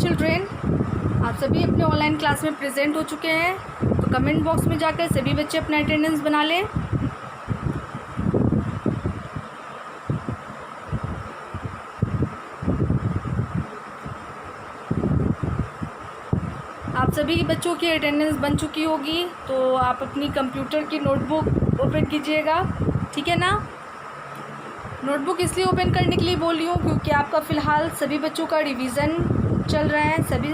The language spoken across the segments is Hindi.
चिल्ड्रेन, आप सभी अपने ऑनलाइन क्लास में प्रेजेंट हो चुके हैं, तो कमेंट बॉक्स में जाकर सभी बच्चे अपना अटेंडेंस बना लें। आप सभी बच्चों की अटेंडेंस बन चुकी होगी, तो आप अपनी कंप्यूटर की नोटबुक ओपन कीजिएगा, ठीक है ना। नोटबुक इसलिए ओपन करने के लिए बोल रही हूँ क्योंकि आपका फ़िलहाल सभी बच्चों का रिवीजन चल रहा है, सभी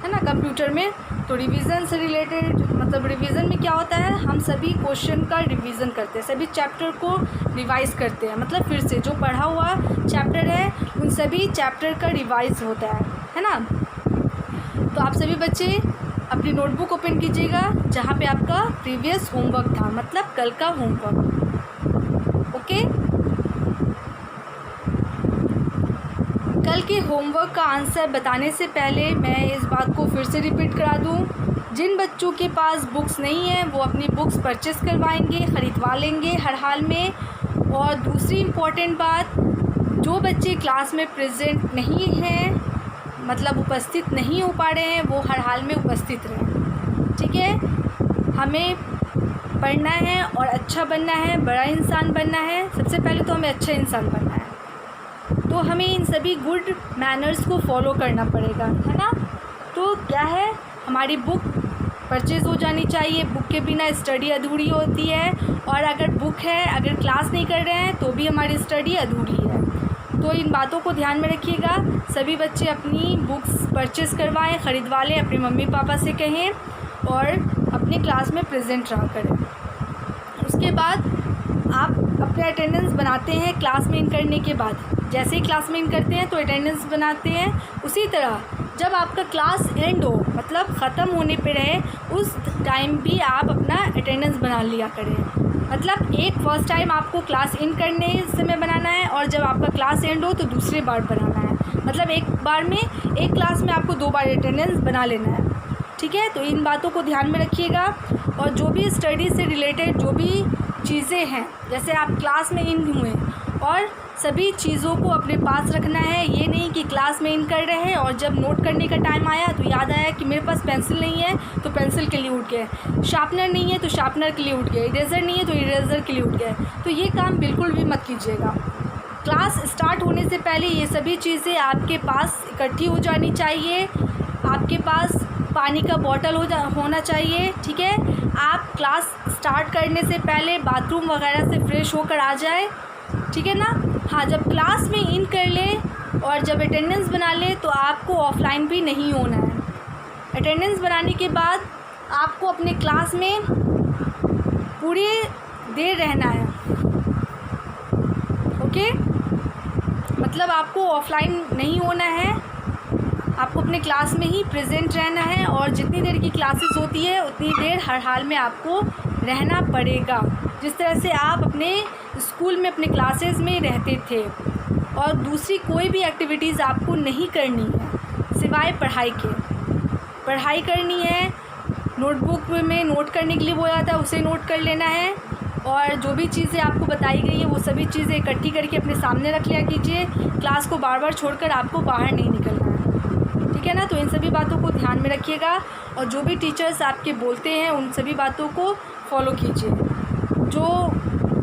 है ना कंप्यूटर में। तो रिवीजन से रिलेटेड मतलब रिवीजन में क्या होता है, हम सभी क्वेश्चन का रिवीजन करते हैं, सभी चैप्टर को रिवाइज़ करते हैं, मतलब फिर से जो पढ़ा हुआ चैप्टर है उन सभी चैप्टर का रिवाइज़ होता है ना। तो आप सभी बच्चे अपनी नोटबुक ओपन कीजिएगा जहाँ पे आपका प्रीवियस होमवर्क था, मतलब कल का होमवर्क। ओके, कल के होमवर्क का आंसर बताने से पहले मैं इस बात को फिर से रिपीट करा दूँ, जिन बच्चों के पास बुक्स नहीं है वो अपनी बुक्स परचेस करवाएंगे, ख़रीदवा लेंगे हर हाल में। और दूसरी इम्पॉर्टेंट बात, जो बच्चे क्लास में प्रेजेंट नहीं हैं, मतलब उपस्थित नहीं हो पा रहे हैं, वो हर हाल में उपस्थित रहें, ठीक है। हमें पढ़ना है और अच्छा बनना है, बड़ा इंसान बनना है। सबसे पहले तो हमें अच्छा इंसान बनना है, तो हमें इन सभी गुड मैनर्स को फॉलो करना पड़ेगा, है ना। तो क्या है, हमारी बुक परचेज़ हो जानी चाहिए, बुक के बिना स्टडी अधूरी होती है, और अगर बुक है, अगर क्लास नहीं कर रहे हैं तो भी हमारी स्टडी अधूरी है। तो इन बातों को ध्यान में रखिएगा, सभी बच्चे अपनी बुक्स परचेज़ करवाएं, ख़रीदवा लें, अपने मम्मी पापा से कहें और अपनी क्लास में प्रेजेंट रहा करें। उसके बाद आप अपने अटेंडेंस बनाते हैं क्लास में इन करने के बाद, जैसे ही क्लास में इन करते हैं तो अटेंडेंस बनाते हैं। उसी तरह जब आपका क्लास एंड हो, मतलब ख़त्म होने पे रहे, उस टाइम भी आप अपना अटेंडेंस बना लिया करें। मतलब एक फ़र्स्ट टाइम आपको क्लास इन करने समय बनाना है, और जब आपका क्लास एंड हो तो दूसरी बार बनाना है। मतलब एक बार में, एक क्लास में आपको 2 बार अटेंडेंस बना लेना है, ठीक है। तो इन बातों को ध्यान में रखिएगा। और जो भी स्टडी से रिलेटेड जो भी चीज़ें हैं, जैसे आप क्लास में इन हुए, और सभी चीज़ों को अपने पास रखना है। ये नहीं कि क्लास में इन कर रहे हैं और जब नोट करने का टाइम आया तो याद आया कि मेरे पास पेंसिल नहीं है तो पेंसिल के लिए उठ गए, शार्पनर नहीं है तो शार्पनर के लिए उठ गए, इरेज़र नहीं है तो इरेज़र के लिए उठ गए। तो ये काम बिल्कुल भी मत कीजिएगा। क्लास स्टार्ट होने से पहले ये सभी चीज़ें आपके पास इकट्ठी हो जानी चाहिए। आपके पास पानी का बॉटल होना चाहिए, ठीक है। आप क्लास स्टार्ट करने से पहले बाथरूम वगैरह से फ्रेश होकर आ जाए, ठीक है ना। हाँ, जब क्लास में इन कर ले और जब अटेंडेंस बना ले तो आपको ऑफलाइन भी नहीं होना है। अटेंडेंस बनाने के बाद आपको अपने क्लास में पूरी देर रहना है, ओके। मतलब आपको ऑफलाइन नहीं होना है, आपको अपने क्लास में ही प्रेजेंट रहना है, और जितनी देर की क्लासेस होती है उतनी देर हर हाल में आपको रहना पड़ेगा, जिस तरह से आप अपने स्कूल में अपने क्लासेस में रहते थे। और दूसरी कोई भी एक्टिविटीज़ आपको नहीं करनी है सिवाय पढ़ाई के। पढ़ाई करनी है, नोटबुक में नोट करने के लिए बोला जाता है उसे नोट कर लेना है, और जो भी चीज़ें आपको बताई गई है वो सभी चीज़ें इकट्ठी करके अपने सामने रख लिया कीजिए। क्लास को बार बार छोड़कर आपको बाहर नहीं निकलना है, ठीक है ना। तो इन सभी बातों को ध्यान में रखिएगा, और जो भी टीचर्स आपके बोलते हैं उन सभी बातों को फॉलो कीजिए। जो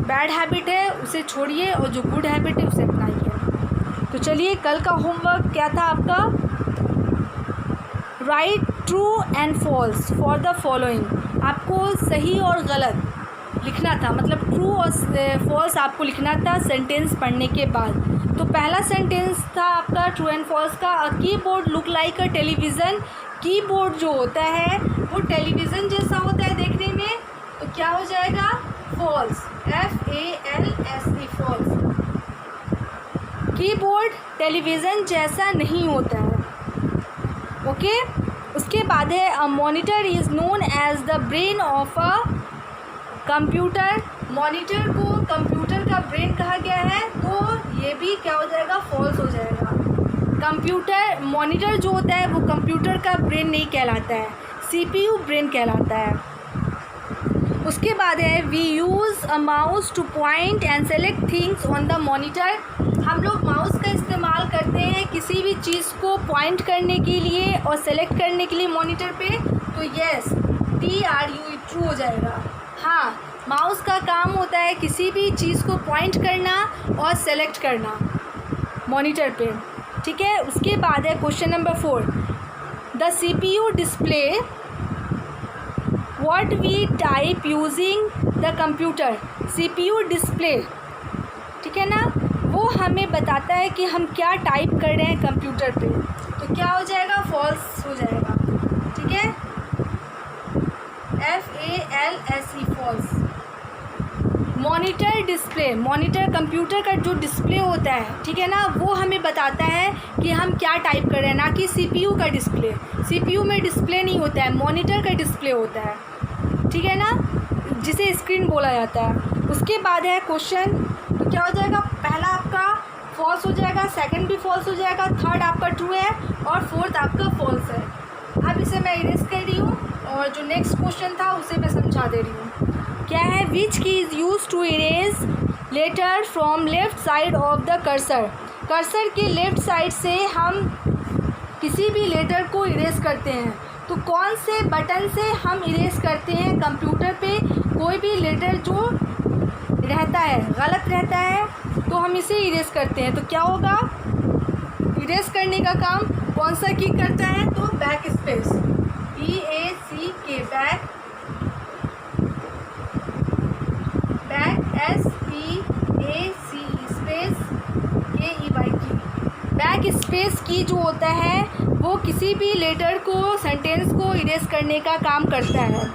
बैड हैबिट है उसे छोड़िए और जो गुड हैबिट है उसे अपनाइए। तो चलिए, कल का होमवर्क क्या था आपका, right true and false for the following. आपको सही और गलत लिखना था, मतलब ट्रू और फॉल्स आपको लिखना था सेंटेंस पढ़ने के बाद। तो पहला सेंटेंस था आपका ट्रू एंड फॉल्स का, a keyboard look like a television. Keyboard जो होता है वो टेलीविज़न जैसा होता है देखने में, तो क्या हो जाएगा, false, FALSE, false. Keyboard television जैसा नहीं होता है, ओके। उसके बाद है a monitor is known as the brain of a computer. Monitor को कंप्यूटर का ब्रेन कहा गया है, तो ये भी क्या हो जाएगा, फॉल्स हो जाएगा। कंप्यूटर मॉनिटर जो होता है वो कंप्यूटर का ब्रेन नहीं कहलाता है, CPU ब्रेन कहलाता है। उसके बाद है we use a mouse to point and select things on the monitor. हम लोग माउस का इस्तेमाल करते हैं किसी भी भी चीज़ को पॉइंट करने के लिए और सेलेक्ट करने के लिए मॉनिटर पे, तो यस TRUE ट्रू हो जाएगा। हाँ, माउस का काम होता है किसी भी चीज़ को पॉइंट करना और सेलेक्ट करना मॉनिटर पे, ठीक है। उसके बाद है question number 4, the CPU display what we type using the computer. CPU display, ठीक है ना, वो हमें बताता है कि हम क्या टाइप कर रहे हैं कंप्यूटर पे, तो क्या हो जाएगा, फॉल्स हो जाएगा, ठीक है, FALSE false. Monitor display, monitor computer का जो डिस्प्ले होता है, ठीक है ना, वो हमें बताता है कि हम क्या टाइप कर रहे हैं, ना कि CPU का डिस्प्ले। CPU में डिस्प्ले नहीं होता है, मॉनिटर का डिस्प्ले होता है, ठीक है ना, जिसे स्क्रीन बोला जाता है। उसके बाद है क्वेश्चन, तो क्या हो जाएगा, पहला आपका फॉल्स हो जाएगा, सेकंड भी फॉल्स हो जाएगा, थर्ड आपका ट्रू है और फोर्थ आपका फॉल्स है। अब इसे मैं इरेज कर रही हूँ और जो नेक्स्ट क्वेश्चन था उसे मैं समझा दे रही हूँ। क्या है, which key is use to erase letter from left side of the cursor. Cursor के लेफ्ट साइड से हम किसी भी लेटर को इरेज करते हैं, तो कौन से बटन से हम इरेज करते हैं कंप्यूटर पे कोई भी लेटर जो रहता है, गलत रहता है, तो हम इसे इरेज करते हैं। तो क्या होगा, इरेज करने का काम कौन सा की करता है, तो back space, BACK, back, SPACE space KEY की। बैक स्पेस की जो होता है वो किसी भी लेटर को, सेंटेंस को इरेज करने का काम करता है।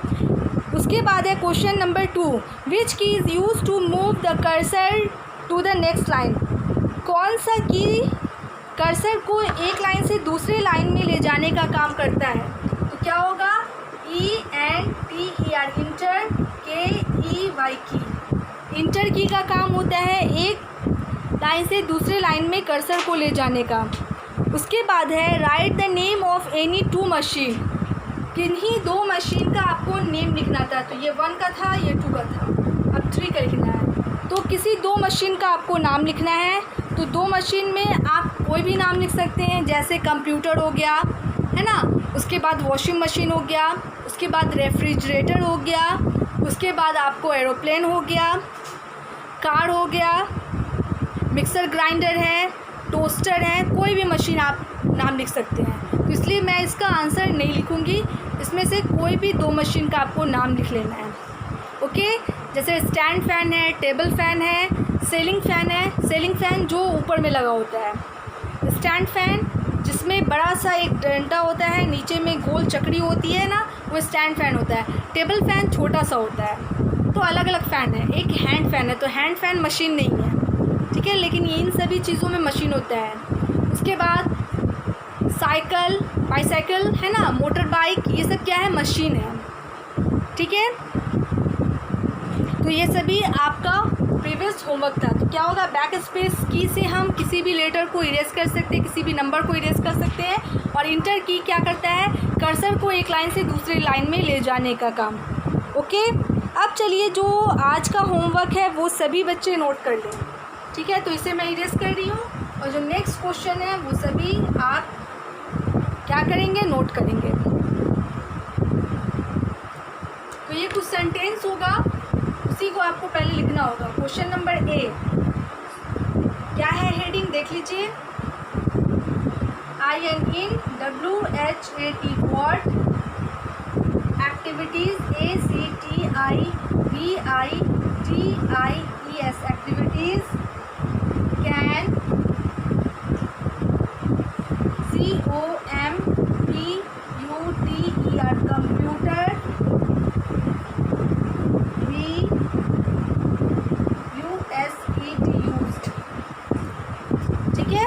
उसके बाद है question number 2, which key is use to move the cursor to the next line. कौन सा की कर्सर को एक लाइन से दूसरे लाइन में ले जाने का काम करता है, तो क्या होगा, ENTER, इंटर, KEY की। इंटर की का काम होता है एक लाइन से दूसरे लाइन में कर्सर को ले जाने का। उसके बाद है right the name of any 2 machine. किन्हीं 2 मशीन का आपको नेम लिखना था, तो ये 1 का था, ये 2 का था, अब 3 का लिखना है। तो किसी 2 मशीन का आपको नाम लिखना है, तो 2 मशीन में आप कोई भी नाम लिख सकते हैं, जैसे कंप्यूटर हो गया, है ना, उसके बाद वॉशिंग मशीन हो गया, उसके बाद रेफ्रिजरेटर हो गया, उसके बाद आपको एरोप्लेन हो गया, कार हो गया, मिक्सर ग्राइंडर है, टोस्टर है, कोई भी मशीन आप नाम लिख सकते हैं। तो इसलिए मैं इसका आंसर नहीं लिखूँगी, इसमें से कोई भी 2 मशीन का आपको नाम लिख लेना है, ओके। जैसे स्टैंड फ़ैन है, टेबल फ़ैन है, सीलिंग फ़ैन है। सीलिंग फ़ैन जो ऊपर में लगा होता है, स्टैंड फ़ैन जिसमें बड़ा सा एक डंडा होता है, नीचे में गोल चकड़ी होती है ना, वो स्टैंड फ़ैन होता है। टेबल फ़ैन छोटा सा होता है। तो अलग अलग फ़ैन है। एक हैंड फ़ैन है, तो हैंड फ़ैन मशीन नहीं है, ठीक है, लेकिन इन सभी चीज़ों में मशीन होता है। उसके बाद साइकिल, बाईसाइकिल है ना, मोटर बाइक, ये सब क्या है, मशीन है, ठीक है। तो ये सभी आपका प्रीवियस होमवर्क था। तो क्या होगा, बैक स्पेस की से हम किसी भी लेटर को इरेज कर सकते हैं, किसी भी नंबर को इरेज कर सकते हैं। और इंटर की क्या करता है, कर्सर को एक लाइन से दूसरी लाइन में ले जाने का काम, ओके। अब चलिए जो आज का होमवर्क है वो सभी बच्चे नोट कर लें, ठीक है। तो इसे मैं इरेज कर रही हूँ और जो नेक्स्ट क्वेश्चन है वो सभी आप क्या करेंगे, नोट करेंगे। तो ये कुछ सेंटेंस होगा, उसी को आपको पहले लिखना होगा। क्वेश्चन नंबर A क्या है, हेडिंग देख लीजिए, INWHAT what activities, ACTIVITIES activities, can COMPUTER computer, used, ठीक है।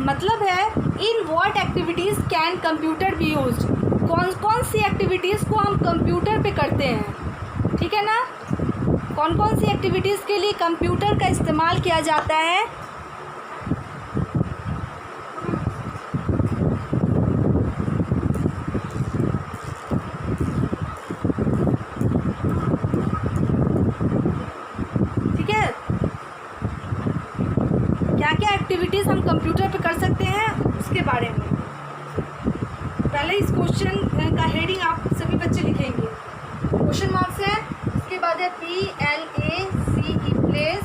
मतलब है इन what activities can computer be used, कौन कौन सी एक्टिविटीज़ को हम कंप्यूटर पे करते हैं, ठीक है ना, कौन कौन सी एक्टिविटीज़ के लिए कंप्यूटर का इस्तेमाल किया जाता है। एक्टिविटीज़ हम कंप्यूटर पे कर सकते हैं उसके बारे में। पहले इस क्वेश्चन का हेडिंग आप सभी बच्चे लिखेंगे, क्वेश्चन मार्क्स है, उसके बाद है PLACE place,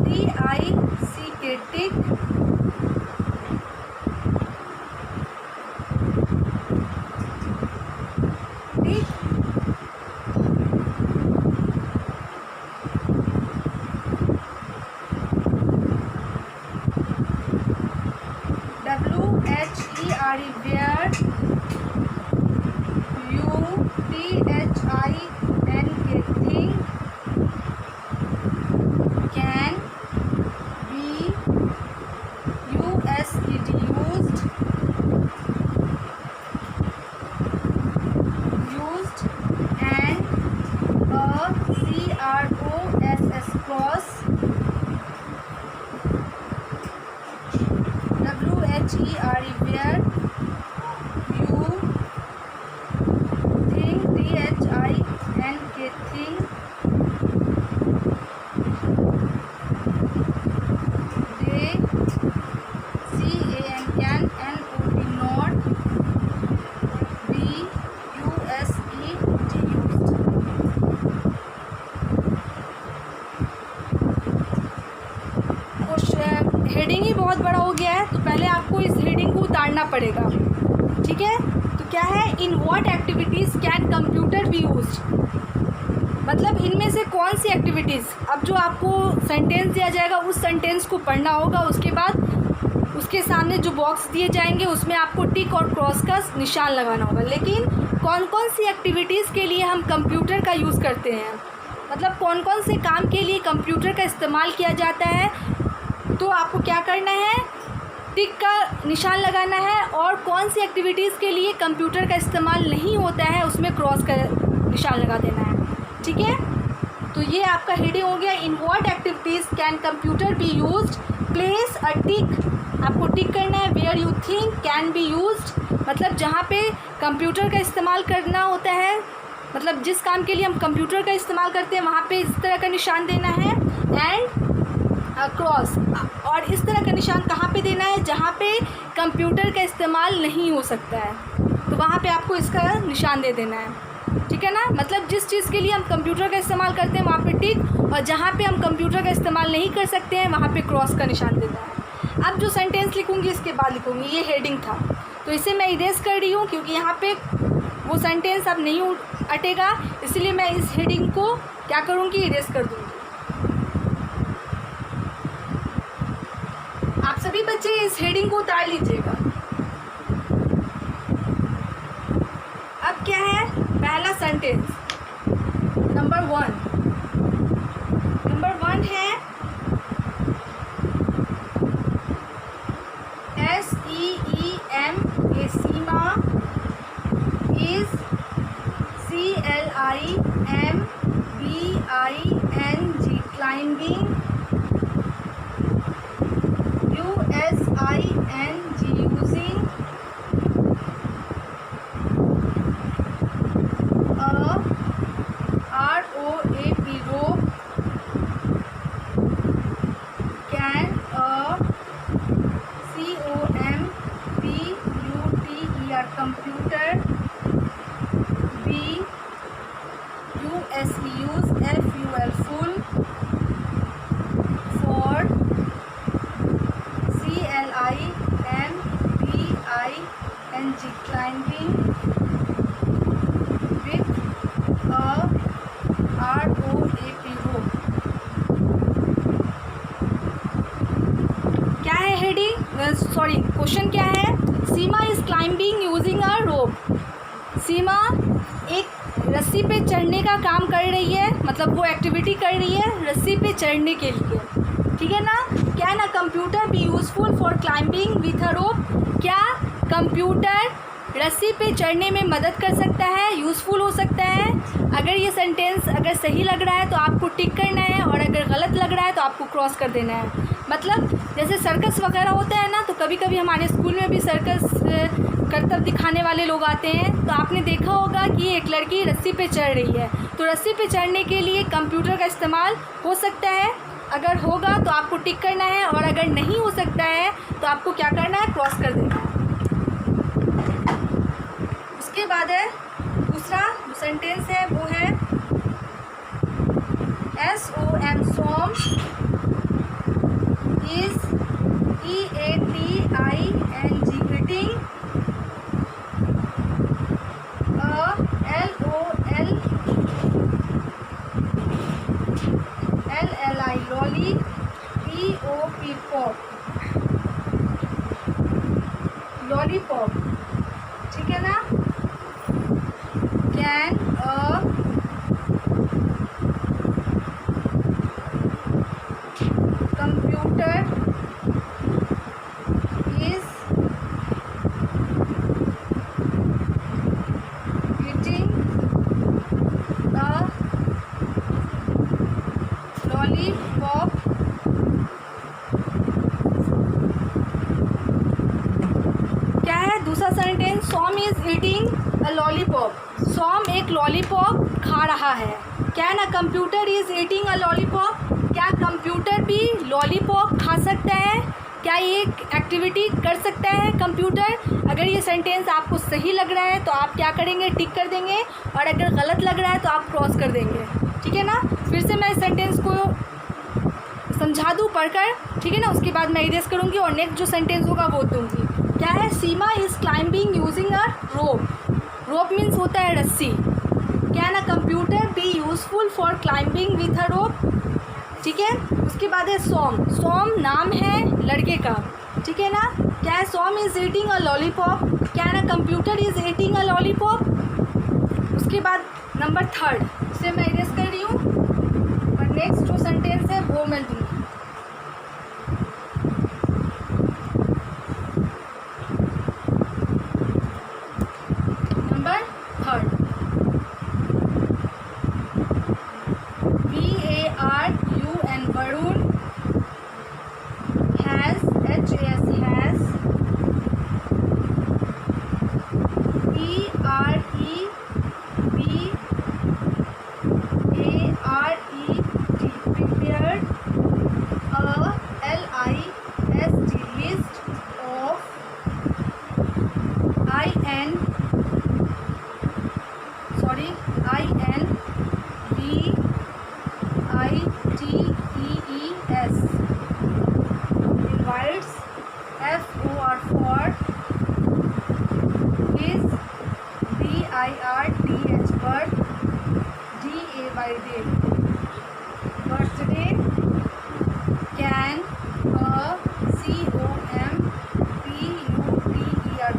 TICK tick, WHERE where, UTHINK thing, can, be, USED used, and, CROSS cross, WHERE where, you think, THINK thing, they, CAN, NOT not, B, USED used। Heading ही बहुत बड़ा हो गया है, तो पहले आपको इस हेडिंग को उतारना पड़ेगा, ठीक है। तो क्या है, इन what activities can computer be used, मतलब इनमें से कौन सी एक्टिविटीज़, अब जो आपको सेंटेंस दिया जाएगा उस सेंटेंस को पढ़ना होगा, उसके बाद उसके सामने जो बॉक्स दिए जाएंगे उसमें आपको टिक और क्रॉस का निशान लगाना होगा। लेकिन कौन कौन सी एक्टिविटीज़ के लिए हम कंप्यूटर का यूज़ करते हैं, मतलब कौन कौन से काम के लिए कंप्यूटर का इस्तेमाल किया जाता है, तो आपको क्या करना है, टिक का निशान लगाना है, और कौन सी एक्टिविटीज़ के लिए कंप्यूटर का इस्तेमाल नहीं होता है उसमें क्रॉस का निशान लगा देना है, ठीक है। तो ये आपका हेडिंग हो गया, in what activities can computer be used, place a tick, आपको टिक करना है, where you think can be used, मतलब जहाँ पे कंप्यूटर का इस्तेमाल करना होता है, मतलब जिस काम के लिए हम कंप्यूटर का इस्तेमाल करते हैं वहाँ पे इस तरह का निशान देना है, एंड क्रॉस, और इस तरह का निशान कहाँ पे देना है, जहाँ पे कंप्यूटर का इस्तेमाल नहीं हो सकता है, तो वहाँ पे आपको इसका निशान दे देना है, ठीक है ना। मतलब जिस चीज़ के लिए हम कंप्यूटर का इस्तेमाल करते हैं वहाँ पे टिक, और जहाँ पे हम कंप्यूटर का इस्तेमाल नहीं कर सकते हैं वहाँ पे क्रॉस का निशान देना है। अब जो सेंटेंस लिखूँगी इसके बाद लिखूँगी, ये हेडिंग था तो इसे मैं इरेज कर रही हूँ, क्योंकि यहाँ पे वो सेंटेंस अब नहीं अटेगा, इसलिए मैं इस हेडिंग को क्या करूँगी, इरेज कर दूँगी। आप सभी बच्चे इस हेडिंग को उतार लीजिएगा। अब क्या है, पहला सेंटेंस नंबर 1 है SEEMA, Seema is CLIMBING, climbing, USING, using, ROAP, rope, can, COMPUTER, computer, B, USE, use, FUL, full, for, CLIMBING, climbing, with, ROAP, rope। क्या है हेडिंग, सॉरी क्वेश्चन क्या है, सीमा इज क्लाइंबिंग यूजिंग अ रोप, सीमा एक रस्सी पे चढ़ने का काम कर रही है, मतलब वो एक्टिविटी कर रही है रस्सी पे चढ़ने के लिए, ठीक है ना। Can a computer be useful for climbing with a rope, क्या कंप्यूटर रस्सी पे चढ़ने में मदद कर सकता है, यूज़फुल हो सकता है। अगर ये सेंटेंस अगर सही लग रहा है तो आपको टिक करना है, और अगर गलत लग रहा है तो आपको क्रॉस कर देना है। मतलब जैसे सर्कस वगैरह होता है ना, तो कभी कभी हमारे स्कूल में भी सर्कस करतब दिखाने वाले लोग आते हैं, तो आपने देखा होगा कि एक लड़की रस्सी पे चढ़ रही है, तो रस्सी पे चढ़ने के लिए कंप्यूटर का इस्तेमाल हो सकता है। अगर होगा तो आपको टिक करना है, और अगर नहीं हो सकता है तो आपको क्या करना है, क्रॉस कर देना है। उसके बाद है दूसरा जो सेंटेंस है वो है SOM SOM is EATING eating LOLLI lolly POP pop lollipop, ठीक है ना। Can a computer is eating a lollipop? क्या है दूसरा sentence, Som is eating a lollipop, Som एक लॉलीपॉप खा रहा है। Can a computer is eating a lollipop, क्या कंप्यूटर भी लॉलीपॉप खा सकता है, क्या ये एक्टिविटी कर सकता है कंप्यूटर। अगर ये सेंटेंस आपको सही लग रहा है तो आप क्या करेंगे, टिक कर देंगे, और अगर गलत लग रहा है तो आप क्रॉस कर देंगे, ठीक है ना। फिर से मैं इस सेंटेंस को समझा दूँ पढ़कर, ठीक है ना, उसके बाद मैं इरेज करूँगी और नेक्स्ट जो सेंटेंस होगा वो दूँगी। क्या है, Seema is climbing using a rope, rope means होता है रस्सी। Can a computer be useful for climbing with a rope, ठीक है। उसके बाद है सॉम, सॉम नाम है लड़के का, ठीक है ना। क्या है, Som is eating a lollipop, can a computer is eating a lollipop. उसके बाद नंबर 3 से मैं इरेज कर रही हूँ, और नेक्स्ट जो सेंटेंस है वो मैं दूँगी। Number 3 VARUN Varun has HAS has prepared a LIST list of INVITEES invites FOR for is BIRTH birth DAY day birthday can a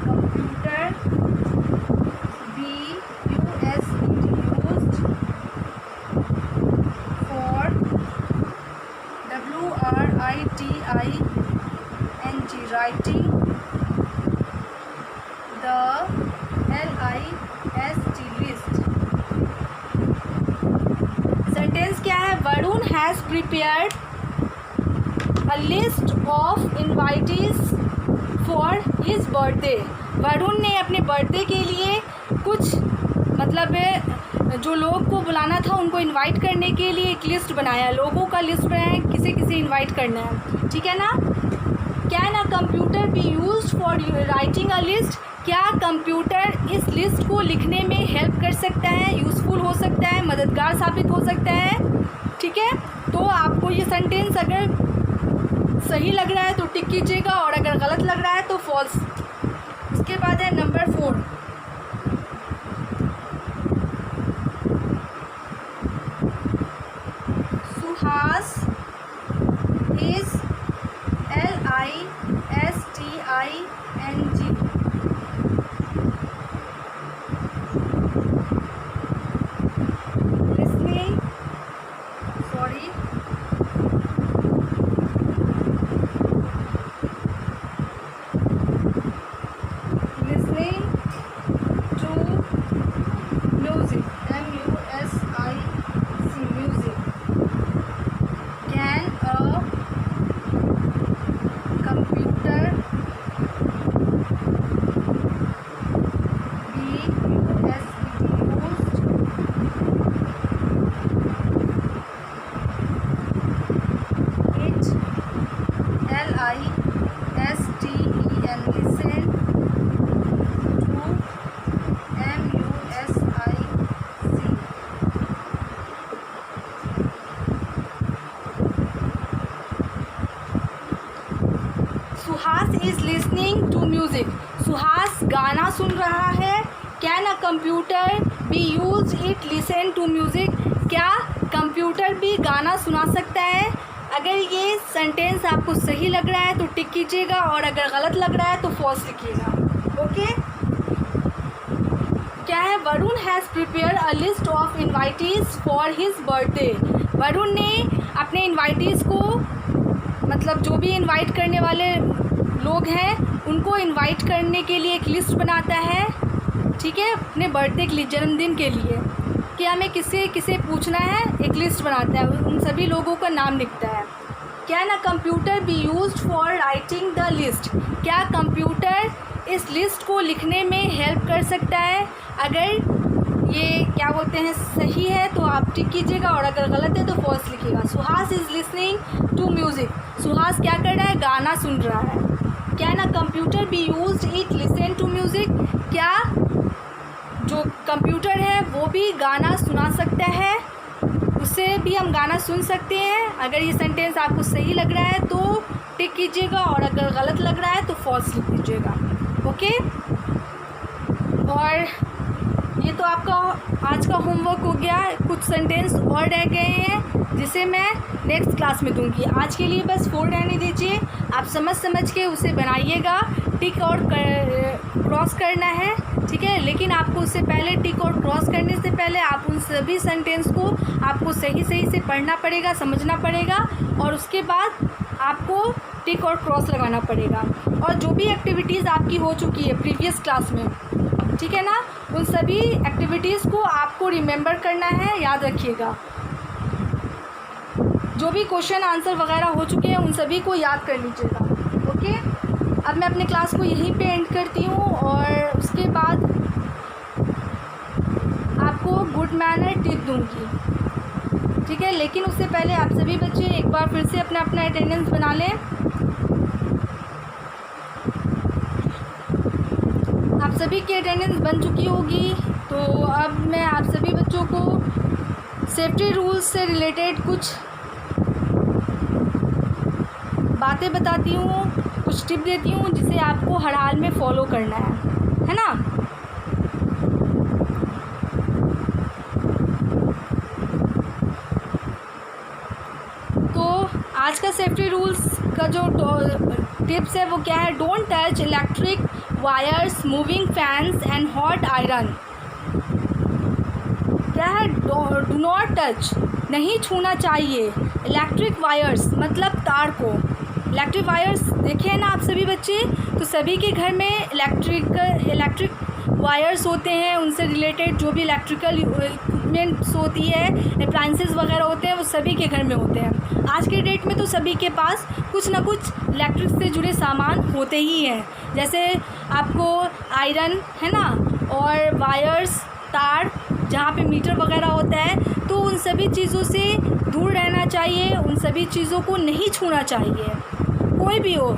COMPUTER computer be used for WRITING writing the LIST list। Sentence क्या है, Varun has prepared a list of invitees for his birthday, Varun ने अपने बर्थडे के लिए कुछ मतलब जो लोग को बुलाना था उनको इनवाइट करने के लिए एक लिस्ट बनाया, लोगों का लिस्ट बनाया, किसे किसे इनवाइट करना है, ठीक है ना। Can a computer be used for writing a list, क्या कंप्यूटर इस लिस्ट को लिखने में हेल्प कर सकता है, यूज़फुल हो सकता है, मददगार साबित हो सकता है, ठीक है। तो आपको ये सेंटेंस अगर सही लग रहा है तो टिक कीजिएगा, और अगर गलत लग रहा है तो फॉल्स। उसके बाद है number 4 Suhas is LISTING listening, sorry, listening listening to music. Suhas गाना सुन रहा है। Can a computer be use it listen to music. क्या कंप्यूटर भी गाना सुना सकता है? अगर ये सेंटेंस आपको सही लग रहा है तो टिक कीजिएगा और अगर गलत लग रहा है तो फॉल्स लिखिएगा। ओके। क्या है? Varun has prepare a list of इन्वाइटीज़ for his birthday. Varun ने अपने इन्वाइटीज़ को, मतलब जो भी इनवाइट करने वाले लोग हैं उनको इनवाइट करने के लिए एक लिस्ट बनाता है, ठीक है, अपने बर्थडे के लिए, जन्मदिन के लिए कि हमें किसे किसे पूछना है, एक लिस्ट बनाता है, उन सभी लोगों का नाम लिखता है। Can a computer be used for writing the list. क्या कंप्यूटर इस लिस्ट को लिखने में हेल्प कर सकता है? अगर ये क्या बोलते हैं सही है तो आप टिक कीजिएगा और अगर गलत है तो फॉल्स लिखिएगा। Suhas is listening to music. Suhas क्या कर रहा है? गाना सुन रहा है। Can a computer be used it listen to music. क्या जो कंप्यूटर है वो भी गाना सुना सकता है? उससे भी हम गाना सुन सकते हैं। अगर ये सेंटेंस आपको सही लग रहा है तो टिक कीजिएगा और अगर गलत लग रहा है तो फॉल्स लिख दीजिएगा। ओके। और ये तो आपका आज का होमवर्क हो गया। कुछ सेंटेंस और रह गए हैं जिसे मैं नेक्स्ट क्लास में दूंगी। आज के लिए बस 4 रहने दीजिए। आप समझ के उसे बनाइएगा। टिक और क्रॉस करना है, ठीक है। लेकिन आपको उससे पहले, टिक और क्रॉस करने से पहले आप उन सभी सेंटेंस को आपको सही से पढ़ना पड़ेगा, समझना पड़ेगा और उसके बाद आपको टिक और क्रॉस लगाना पड़ेगा। और जो भी एक्टिविटीज़ आपकी हो चुकी है प्रीवियस क्लास में, ठीक है ना, उन सभी एक्टिविटीज़ को आपको रिमेंबर करना है, याद रखिएगा। जो भी क्वेश्चन आंसर वगैरह हो चुके हैं उन सभी को याद कर लीजिएगा। ओके। अब मैं अपने क्लास को यहीं पे एंड करती हूँ और उसके बाद आपको गुड मैनर टिप दूँगी, ठीक है। लेकिन उससे पहले आप सभी बच्चे एक बार फिर से अपना अपना अटेंडेंस बना लें। आप सभी की अटेंडेंस बन चुकी होगी। तो अब मैं आप सभी बच्चों को सेफ्टी रूल्स से रिलेटेड कुछ बातें बताती हूँ, कुछ टिप देती हूँ जिसे आपको हर हाल में फॉलो करना है ना। तो आज का सेफ्टी रूल्स का जो टिप्स है वो क्या है? Don't touch electric wires, moving fans and hot iron. क्या है? डू नॉट टच, नहीं छूना चाहिए। इलेक्ट्रिक वायर्स मतलब तार को। इलेक्ट्रिक वायर्स देखे ना आप सभी बच्चे, तो सभी के घर में इलेक्ट्रिक वायर्स होते हैं। उनसे रिलेटेड जो भी इलेक्ट्रिकल इक्विपमेंट्स होती है, अप्लायंसेस वगैरह होते हैं, वो सभी के घर में होते हैं। आज के डेट में तो सभी के पास कुछ ना कुछ इलेक्ट्रिक से जुड़े सामान होते ही हैं। जैसे आपको आयरन है ना, और वायर्स, तार, जहाँ पे मीटर वगैरह होता है, तो उन सभी चीज़ों से दूर रहना चाहिए। उन सभी चीज़ों को नहीं छूना चाहिए। कोई भी हो,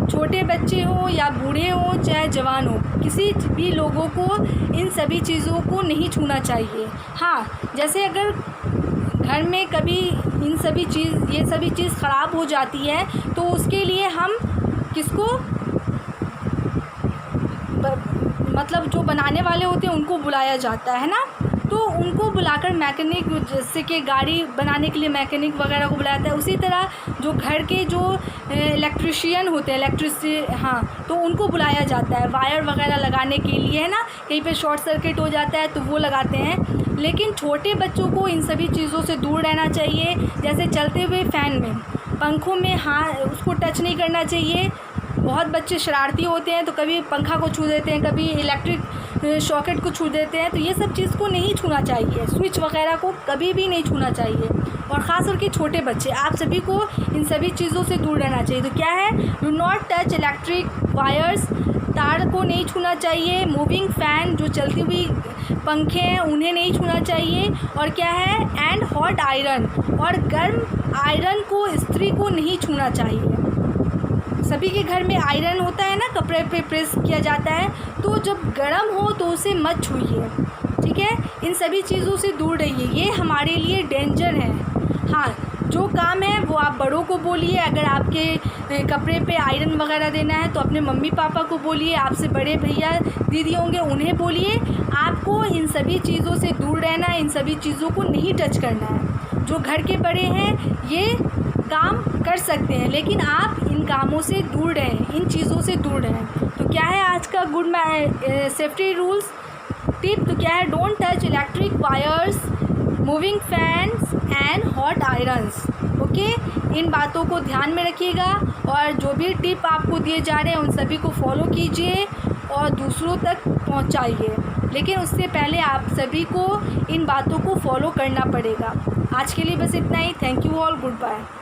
छोटे बच्चे हो या बूढ़े हो चाहे जवान हो, किसी भी लोगों को इन सभी चीज़ों को नहीं छूना चाहिए। हाँ, जैसे अगर घर में कभी ये सभी चीज़ ख़राब हो जाती है तो उसके लिए हम किसको, मतलब जो बनाने वाले होते हैं उनको बुलाया जाता है ना। तो उनको बुलाकर मैकेनिक, जैसे कि गाड़ी बनाने के लिए मैकेनिक वगैरह को बुलाया जाता है, उसी तरह जो घर के जो इलेक्ट्रिशियन होते हैं, हाँ, तो उनको बुलाया जाता है वायर वगैरह लगाने के लिए, है ना। कहीं पे शॉर्ट सर्किट हो जाता है तो वो लगाते हैं। लेकिन छोटे बच्चों को इन सभी चीज़ों से दूर रहना चाहिए। जैसे चलते हुए फ़ैन में, पंखों में, हाँ, उसको टच नहीं करना चाहिए। बहुत बच्चे शरारती होते हैं तो कभी पंखा को छू देते हैं, कभी इलेक्ट्रिक सॉकेट को छू देते हैं, तो ये सब चीज़ को नहीं छूना चाहिए। स्विच वगैरह को कभी भी नहीं छूना चाहिए। और ख़ास करके छोटे बच्चे, आप सभी को इन सभी चीज़ों से दूर रहना चाहिए। तो क्या है? Do not touch electric wires, तार को नहीं छूना चाहिए। मूविंग फ़ैन, जो चलती हुई पंखे हैं, उन्हें नहीं छूना चाहिए। और क्या है? एंड हॉट आयरन, और गर्म आयरन को, इस्त्री को नहीं छूना चाहिए। सभी के घर में आयरन होता है ना, कपड़े पे प्रेस किया जाता है, तो जब गर्म हो तो उसे मत छूइए, ठीक है। इन सभी चीज़ों से दूर रहिए, ये हमारे लिए डेंजर है। हाँ, जो काम है वो आप बड़ों को बोलिए। अगर आपके कपड़े पे आयरन वगैरह देना है तो अपने मम्मी पापा को बोलिए, आपसे बड़े भैया दीदी होंगे उन्हें बोलिए। आपको इन सभी चीज़ों से दूर रहना है, इन सभी चीज़ों को नहीं टच करना है। जो घर के बड़े हैं ये काम कर सकते हैं, लेकिन आप इन कामों से दूर रहें, इन चीज़ों से दूर रहें। तो क्या है आज का गुड सेफ्टी रूल्स टिप? तो क्या है, don't touch electric wires, moving fans and hot irons. Okay, इन बातों को ध्यान में रखिएगा और जो भी टिप आपको दिए जा रहे हैं उन सभी को फॉलो कीजिए और दूसरों तक पहुंचाइए। लेकिन उससे पहले आप सभी को इन बातों को फॉलो करना पड़ेगा। आज के लिए बस इतना ही। Thank you all, good bye.